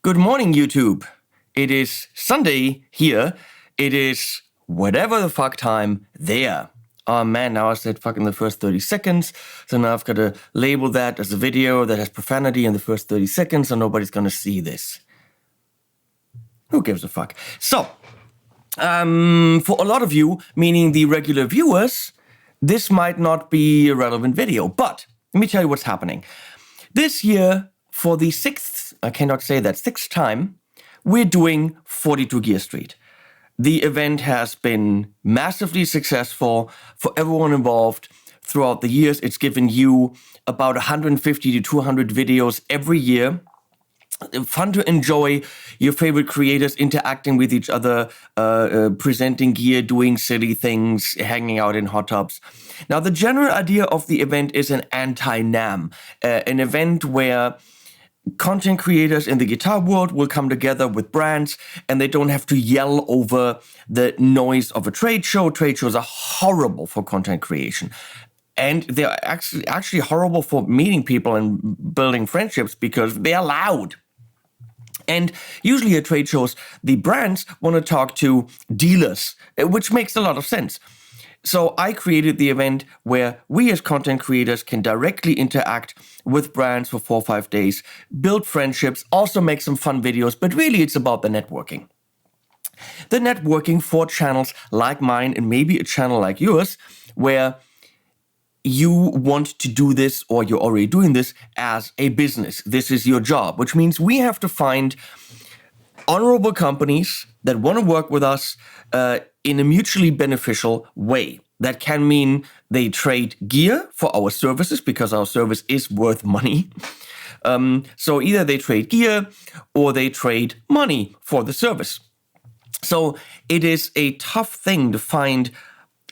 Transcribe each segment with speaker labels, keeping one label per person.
Speaker 1: Good morning, YouTube. It is Sunday here. It is whatever the fuck time there. Oh man, now I said fuck in the first 30 seconds. So now I've got to label that as a video that has profanity in the first 30 seconds, so nobody's gonna see this. Who gives a fuck? So, for a lot of you, meaning the regular viewers, this might not be a relevant video, but let me tell you what's happening. This year, for the sixth time, we're doing 42 Gear Street. The event has been massively successful for everyone involved throughout the years. It's given you about 150 to 200 videos every year. Fun to enjoy, your favorite creators interacting with each other, presenting gear, doing silly things, hanging out in hot tubs. Now, the general idea of the event is an anti-NAMM, an event where content creators in the guitar world will come together with brands and they don't have to yell over the noise of a trade show. Trade shows are horrible for content creation. And they're actually horrible for meeting people and building friendships because they're loud. And usually at trade shows, the brands want to talk to dealers, which makes a lot of sense. So I created the event where we as content creators can directly interact with brands for 4 or 5 days, build friendships, also make some fun videos, but really it's about the networking. The networking for channels like mine and maybe a channel like yours, where you want to do this or you're already doing this as a business. This is your job, which means we have to find honorable companies that want to work with us in a mutually beneficial way. That can mean they trade gear for our services because our service is worth money. So either they trade gear or they trade money for the service. So it is a tough thing to find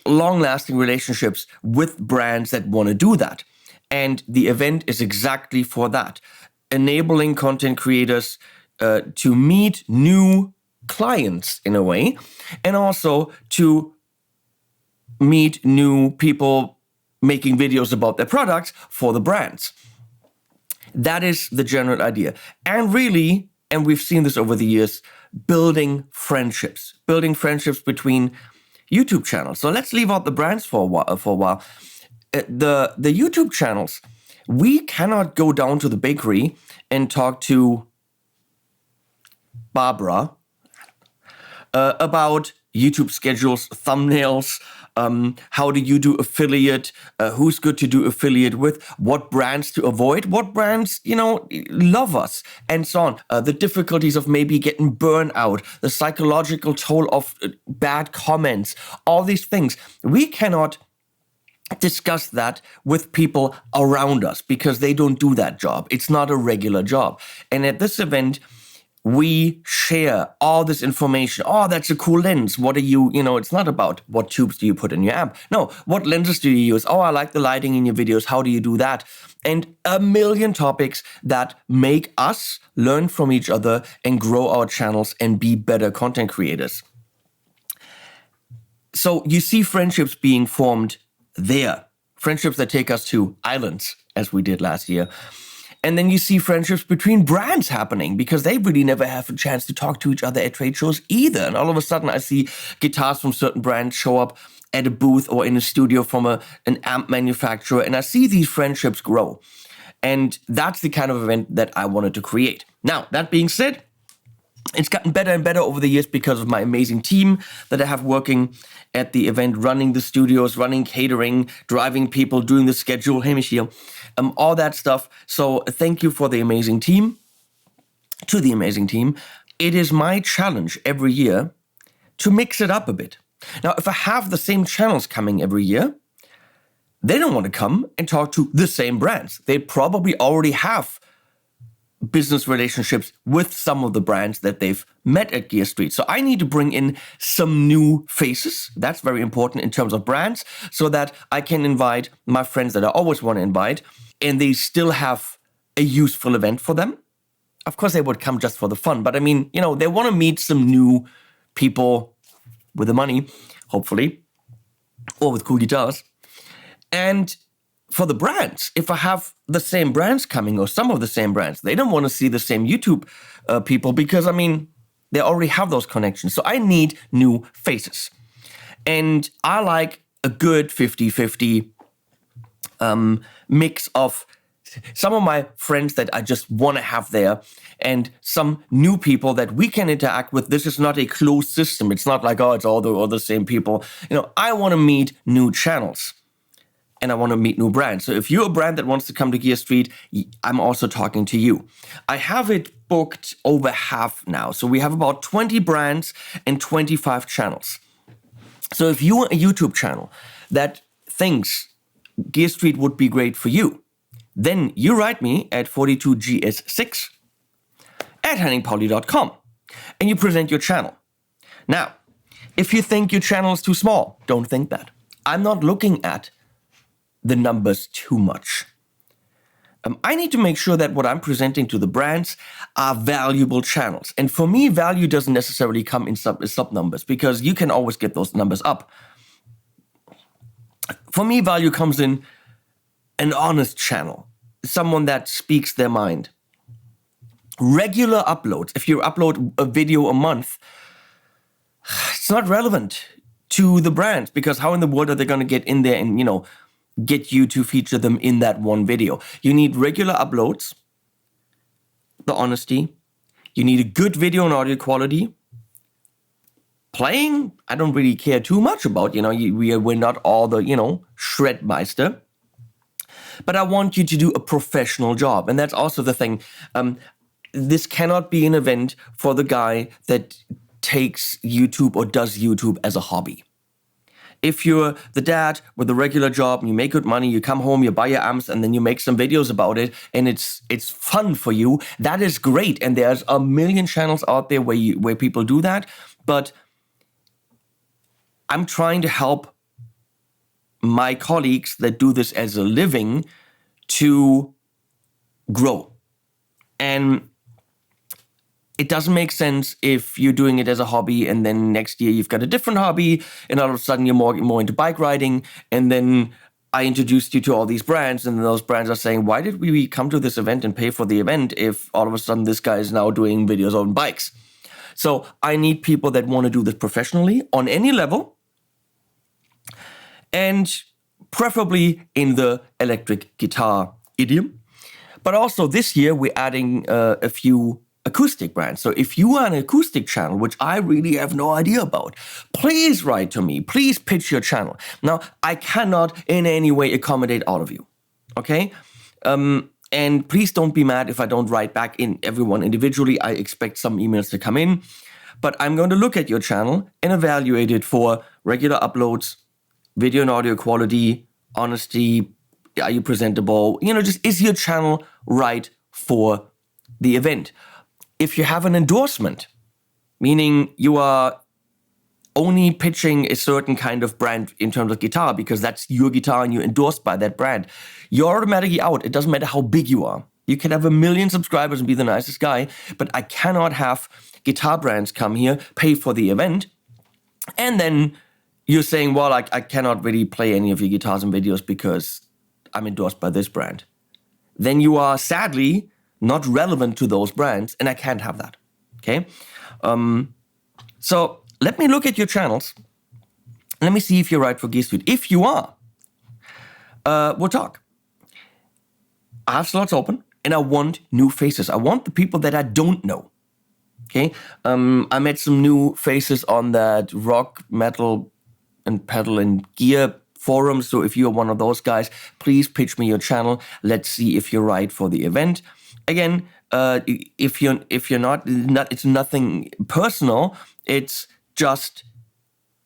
Speaker 1: long-lasting relationships with brands that want to do that. And the event is exactly for that, enabling content creators to meet new clients in a way, and also to meet new people making videos about their products for the brands. That is the general idea. And really, and we've seen this over the years, building friendships between YouTube channels. So let's leave out the brands for a while. The YouTube channels, we cannot go down to the bakery and talk to Barbara about YouTube schedules, thumbnails, how do you do affiliate, who's good to do affiliate with, what brands to avoid, what brands, love us, and so on. The difficulties of maybe getting burned out, the psychological toll of bad comments, all these things. We cannot discuss that with people around us because they don't do that job. It's not a regular job. And at this event, we share all this information. Oh, that's a cool lens. What are you, it's not about what tubes do you put in your amp. No, what lenses do you use? Oh, I like the lighting in your videos. How do you do that? And a million topics that make us learn from each other and grow our channels and be better content creators. So you see friendships being formed there. Friendships that take us to islands, as we did last year. And then you see friendships between brands happening because they really never have a chance to talk to each other at trade shows either. And all of a sudden I see guitars from certain brands show up at a booth or in a studio from an amp manufacturer. And I see these friendships grow. And that's the kind of event that I wanted to create. Now, that being said, it's gotten better and better over the years because of my amazing team that I have working at the event, running the studios, running catering, driving people, doing the schedule, hey Michiel, all that stuff. So thank you for the amazing team, to the amazing team. It is my challenge every year to mix it up a bit. Now, if I have the same channels coming every year, they don't want to come and talk to the same brands. They probably already have business relationships with some of the brands that they've met at Gear Street. So I need to bring in some new faces. That's very important in terms of brands, so that I can invite my friends that I always want to invite, and they still have a useful event for them. Of course, they would come just for the fun, but I mean, they want to meet some new people with the money, hopefully, or with cool guitars. And for the brands, if I have the same brands coming or some of the same brands, they don't want to see the same YouTube people because, I mean, they already have those connections. So I need new faces. And I like a good 50-50 mix of some of my friends that I just want to have there and some new people that we can interact with. This is not a closed system. It's not like, oh, it's all the same people. I want to meet new channels and I want to meet new brands. So if you're a brand that wants to come to Gear Street, I'm also talking to you. I have it booked over half now. So we have about 20 brands and 25 channels. So if you're a YouTube channel that thinks Gear Street would be great for you, then you write me at 42gs6@henningpauli.com and you present your channel. Now, if you think your channel is too small, don't think that. I'm not looking at the numbers too much. I need to make sure that what I'm presenting to the brands are valuable channels. And for me, value doesn't necessarily come in sub numbers because you can always get those numbers up. For me, value comes in an honest channel, someone that speaks their mind. Regular uploads, if you upload a video a month, it's not relevant to the brands because how in the world are they going to get in there and, get you to feature them in that one video? You need regular uploads, the honesty. You need a good video and audio quality. Playing, I don't really care too much about, we're not all the, Shredmeister. But I want you to do a professional job. And that's also the thing. This cannot be an event for the guy that takes YouTube or does YouTube as a hobby. If you're the dad with a regular job and you make good money, you come home, you buy your amps, and then you make some videos about it, and it's fun for you, that is great. And there's a million channels out there where people do that. But I'm trying to help my colleagues that do this as a living to grow. And it doesn't make sense if you're doing it as a hobby and then next year you've got a different hobby and all of a sudden you're more into bike riding, and then I introduced you to all these brands and those brands are saying, why did we come to this event and pay for the event if all of a sudden this guy is now doing videos on bikes? So I need people that want to do this professionally on any level and preferably in the electric guitar idiom. But also this year we're adding a few acoustic brands. So if you are an acoustic channel, which I really have no idea about, please write to me. Please pitch your channel. Now, I cannot in any way accommodate all of you, okay? And please don't be mad if I don't write back in everyone individually. I expect some emails to come in, but I'm going to look at your channel and evaluate it for regular uploads, video and audio quality, honesty, are you presentable? Just is your channel right for the event? If you have an endorsement, meaning you are only pitching a certain kind of brand in terms of guitar because that's your guitar and you're endorsed by that brand, you're automatically out. It doesn't matter how big you are. You can have 1 million subscribers and be the nicest guy, but I cannot have guitar brands come here, pay for the event, and then you're saying, well, I cannot really play any of your guitars and videos because I'm endorsed by this brand. Then you are sadly not relevant to those brands, and I can't have that, okay? So let me look at your channels. Let me see if you're right for Gear Street. If you are, we'll talk. I have slots open, and I want new faces. I want the people that I don't know, okay? I met some new faces on that rock, metal, and pedal and gear forum. So if you're one of those guys, please pitch me your channel. Let's see if you're right for the event. Again, if you're not, it's nothing personal. It's just,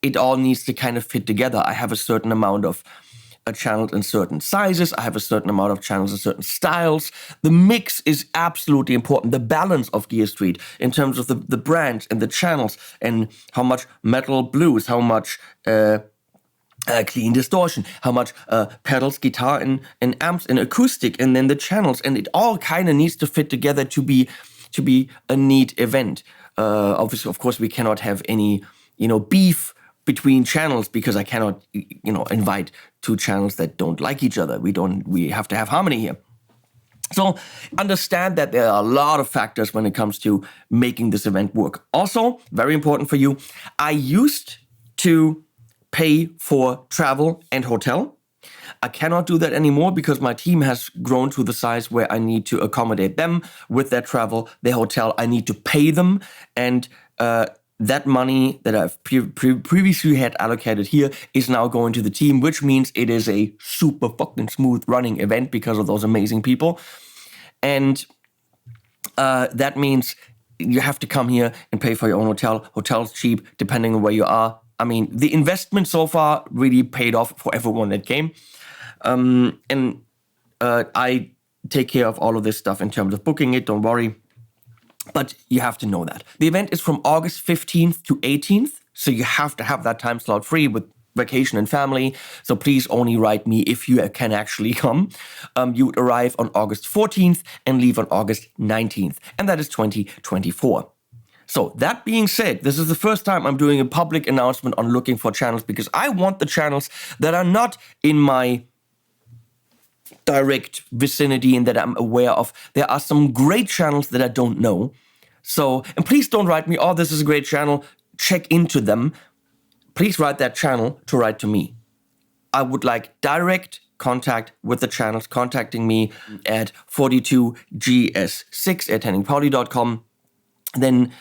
Speaker 1: it all needs to kind of fit together. I have a certain amount of channels in certain sizes. I have a certain amount of channels in certain styles. The mix is absolutely important. The balance of Gear Street in terms of the brands and the channels and how much metal blues, how much clean distortion, how much pedals, guitar, and amps, and acoustic, and then the channels, and it all kind of needs to fit together to be a neat event. Obviously, of course, we cannot have any beef between channels because I cannot, invite two channels that don't like each other. We have to have harmony here. So understand that there are a lot of factors when it comes to making this event work. Also, very important for you, I used to pay for travel and hotel. I cannot do that anymore because my team has grown to the size where I need to accommodate them with their travel, their hotel. I need to pay them, and that money that I've previously had allocated here is now going to the team, which means it is a super fucking smooth running event because of those amazing people. And that means you have to come here and pay for your own hotel. Hotel's cheap, depending on where you are. I mean, the investment so far really paid off for everyone that came. And I take care of all of this stuff in terms of booking it, don't worry. But you have to know that. The event is from August 15th to 18th, so you have to have that time slot free with vacation and family. So please only write me if you can actually come. You would arrive on August 14th and leave on August 19th, and that is 2024. So that being said, this is the first time I'm doing a public announcement on looking for channels because I want the channels that are not in my direct vicinity and that I'm aware of. There are some great channels that I don't know. So, and please don't write me, oh, this is a great channel, check into them. Please write that channel to write to me. I would like direct contact with the channels, contacting me at 42gs6@henningpauli.com. Then,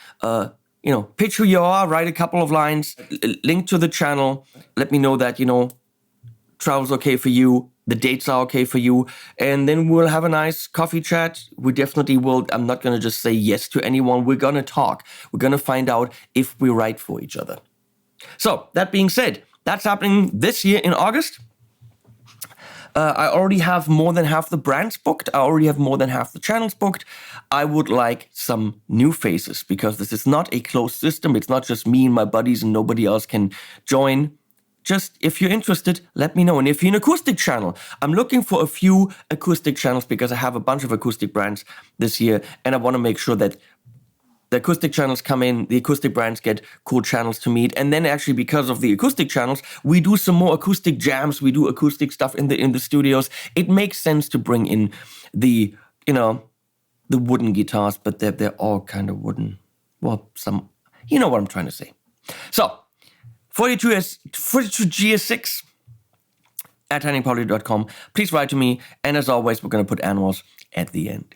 Speaker 1: pitch who you are, write a couple of lines, link to the channel, let me know that, travel's okay for you, the dates are okay for you, and then we'll have a nice coffee chat. We definitely will. I'm not going to just say yes to anyone. We're going to talk. We're going to find out if we're right for each other. So, that being said, that's happening this year in August. I already have more than half the brands booked. I already have more than half the channels booked. I would like some new faces because this is not a closed system. It's not just me and my buddies and nobody else can join. Just if you're interested, let me know. And if you're an acoustic channel, I'm looking for a few acoustic channels because I have a bunch of acoustic brands this year. And I want to make sure that the acoustic channels come in, the acoustic brands get cool channels to meet. And then actually because of the acoustic channels, we do some more acoustic jams. We do acoustic stuff in the studios. It makes sense to bring in the wooden guitars, but they're all kind of wooden. Well, you know what I'm trying to say. So, 42gs6 at henningpauli.com. Please write to me. And as always, we're going to put animals at the end.